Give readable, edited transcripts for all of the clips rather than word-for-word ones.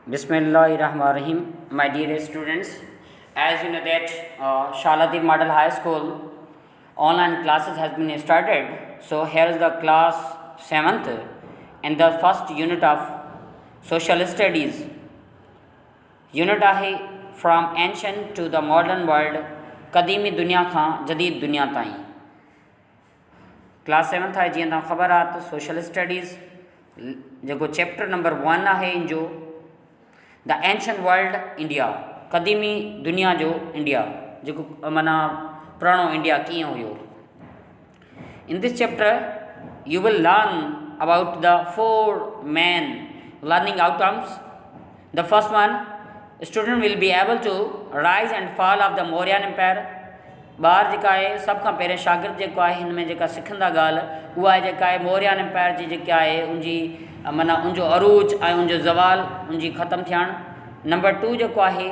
Bismillahirrahmanirrahim. My dear students, as you know that Shaladeep Model High School online classes has been started. So here is the class 7th and the first unit of social studies. Unit आहे from ancient to the modern world, क़दीमी दुनिया खां जदीद दुनिया ताईं. Class 7th आहे, जीअं तव्हां ख़बर आहे त सोशल स्टडीज़ जेको चैप्टर नंबर 1 आहे इन जो द एंशियंट वर्ल्ड इंडिया, क़दीमी दुनिया जो इंडिया, जेको माना पुराणो इंडिया कीअं हुयो. In this chapter you will learn about the 4 main learning outcomes. The first one, student will be able to rise and fall of the Mauryan empire. ॿार जेका आहे सभ खां पहिरियों शागिर्द जेको आहे हिन में जेका सिखंदा ॻाल्हि उहा जेका आहे मौर्यन एम्पायर जी जेका आहे उनजी माना उनजो अरूज ऐं उनजो ज़वाल उनजी ख़तमु थियणु. नंबर 2 जेको आहे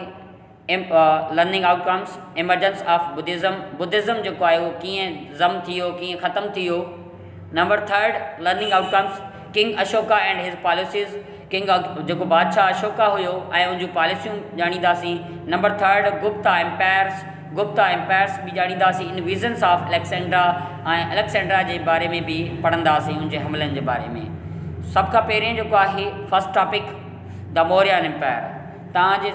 learning outcomes, emergence of Buddhism जेको आहे उहो कीअं ज़म थी वियो, कीअं ख़तमु थी वियो. Number 3 learning outcomes, king Ashoka and हिज पॉलिसीज़, किंग जेको बादशाह अशोका हुयो ऐं उनजूं पॉलिसियूं ॼाणींदासीं. नंबर 3 गुप्ता एम्पायर्स बि ॼाणींदासीं. इन विज़न्स ऑफ अलेक्सेंड्रा, ऐं अलेक्सेंड्रा जे बारे में बि पढ़ंदासीं, उनजे हमलनि जे बारे में. सभ खां पहिरियों जेको आहे first topic the Mauryan empire. तव्हांजे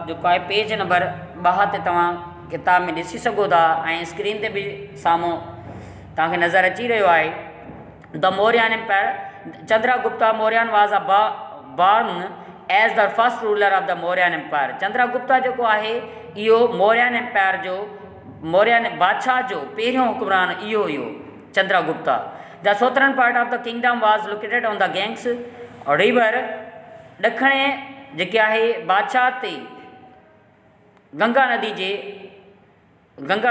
जेको आहे पेज नंबर 2 ते तव्हां किताब में ॾिसी सघो था ऐं स्क्रीन ते बि साम्हूं तव्हांखे नज़र अची रहियो आहे. The Mauryan empire, Chandragupta Mauryan was a born as the first ruler of the Mauryan empire. Chandragupta जेको आहे इहो मौर्यन एम्पायर जो, मौर्यन बादशाह जो पहिरियों हुक्मरान इहो हुयो, Chandragupta. The southern part of the kingdom was located on the Ganges river. ॾखणे जेके आहे बादशाह ते गंगा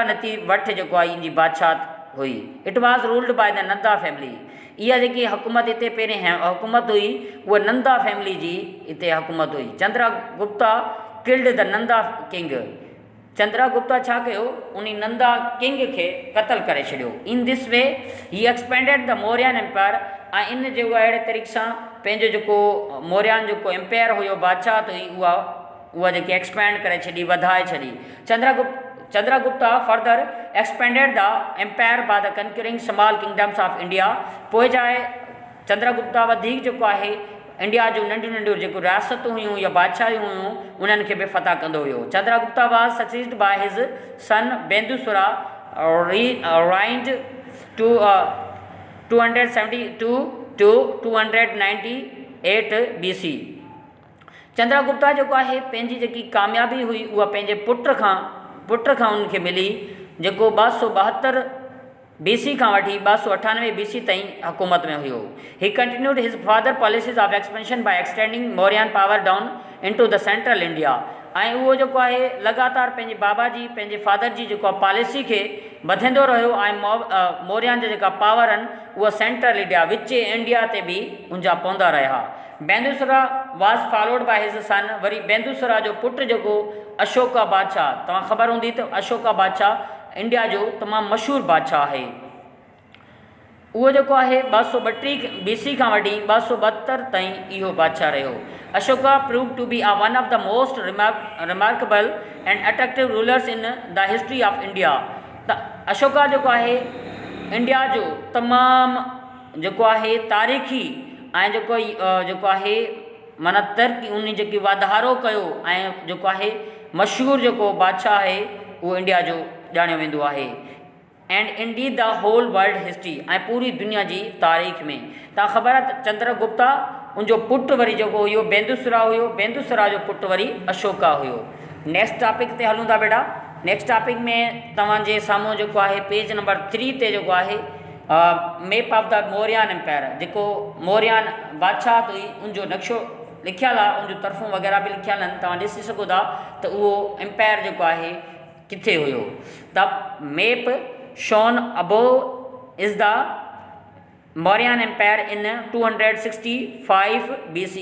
नदी वठ जेको आहे इनजी बादशाह हुई. It was ruled by the Nanda family. इहा जेकी हुकूमत हिते पहिरें हुकूमत हुई उहा नंदा फैमिली जी हिते हुकूमत हुई. Chandragupta killed the Nanda king. Chandragupta छा कयो, उन नंदा किंग खे क़तल करे छॾियो. इन दिस वे ही एक्सपेंडेड द मौर्यन एम्पायर. ऐं इन जेको अहिड़े तरीक़े सां पंहिंजो जेको मौर्यन जेको एम्पायर हुयो, बादशाह हुई, उहा जेकी एक्सपेंड करे छॾी, वधाए छॾी. Chandragupta further expanded the empire by the conquering small kingdoms of India. पोइ जाए चंद्रगुप्ता वधीक जेको आहे इंडिया जूं नंढियूं जेको रियासतूं हुयूं या बादशाहियूं हुयूं उन्हनि खे बि फतह कंदो हुयो. Chandragupta was succeed by his son बेंदुसुरा reigned to 272 to 298 BC. Chandragupta जेको आहे पंहिंजी जेकी कामयाबी हुई उहा पंहिंजे पुट खां उनखे मिली, जेको 272 BC खां वठी 298 BC ताईं हुकूमत में हुयो. He continued his father policies of expansion by extending Mauryan power down into the central India. ऐं उहो जेको आहे लगातार पंहिंजे बाबा जी, पंहिंजे फादर जी जेको पॉलिसी खे वधंदो रहियो ऐं मौर्यन जा जेका पावर आहिनि उहा सेंट्रल इंडिया, विच इंडिया ते बि उनजा पवंदा रहिया. बेंदुसुरा was followed by his son. वरी बेंदुसुरा जो पुटु जेको अशोका बादशाह, तव्हां ख़बर हूंदी त अशोका बादशाह इंडिया जो तमामु मशहूरु बादशाह आहे. उहो जेको आहे 232 BC खां वठी 272 ताईं इहो बादशाह रहियो. Ashoka prove to be one of the most remarkable and attractive rulers in the history of India. त अशोका जेको आहे इंडिया जो तमामु जेको आहे तारीख़ी ऐं जेको आहे माना तरक़ी, उन जेकी वाधारो कयो ऐं जेको आहे मशहूरु जेको बादशाह आहे उहो इंडिया जो ॼाणियो वेंदो आहे. And indeed the whole world history, ऐं पूरी दुनिया जी तारीख़ में. तव्हां ख़बर आहे त चंद्रगुप्ता उनजो पुटु वरी जेको हुयो बेंदुसुरा हुयो, बेंदुसुरा जो पुटु वरी अशोका हुयो. नेक्स्ट टॉपिक ते हलूं था बेटा. नेक्स्ट टॉपिक में तव्हांजे साम्हूं जेको आहे पेज नंबर 3 ते जेको आहे map of the Mauryan empire, जेको मौर्यन बादशाह हुई उनजो नक्शो लिखियलु आहे, उनजो तरफ़ूं वग़ैरह बि लिखियलु आहिनि, तव्हां ॾिसी सघो था त उहो एम्पायर जेको आहे किथे हुयो. The map shown above is the Mauryan empire in 265 BC.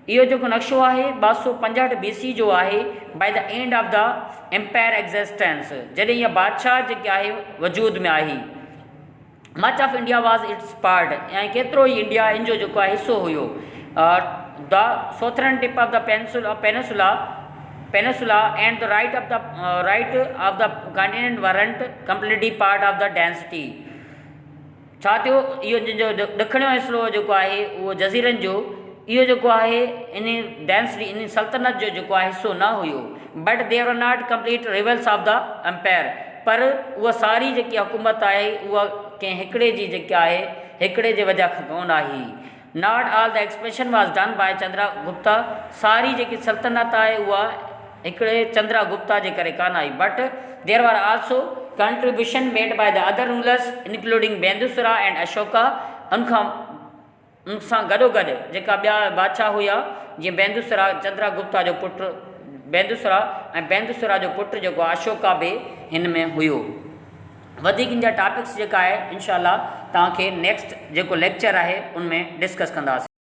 इहो जेको नक्शो आहे 265 BC जो आहे. By the end of the empire existence, जॾहिं इहा बादशाह जेकी आहे वजूद में आई. Much of India was its part, ऐं केतिरो ई इंडिया इन जो जेको आहे हिसो हुयो. The southern tip of the peninsula and the right of the continent weren't completely part of the density. छा थियो, इहो जो ॾखिणो हिसो जेको आहे उहो जज़ीरनि जो इहो जेको आहे इन डेंसिटी इन सल्तनत जो जेको आहे हिसो न हुयो, but they are not complete rivals of the empire, पर उहा सारी जेकी हुकूमत आहे उहा कंहिं हिकिड़े जी जेकी आहे हिकिड़े जे वजह खां कोन आई। Not all the expansion was done by Chandragupta, सारी जेकी सल्तनत आहे उहा हिकिड़े चंद्रगुप्ता जे करे कान आई, but there were also contribution made by the other rulers including Bindusara and Ashoka। उन सां गॾोगॾु जेका ॿिया बादशाह हुया जीअं बेंदुसरा चंद्रगुप्ता जो पुटु बेंदुसरा ऐं बेंदुसरा जो पुटु जेको अशोका बि हिन में हुयो। वधीक इन जा टॉपिक्स जेका आहे इंशाअल्लाह तव्हांखे नेक्स्ट जेको लेक्चर आहे उनमें डिस्कस कंदासीं।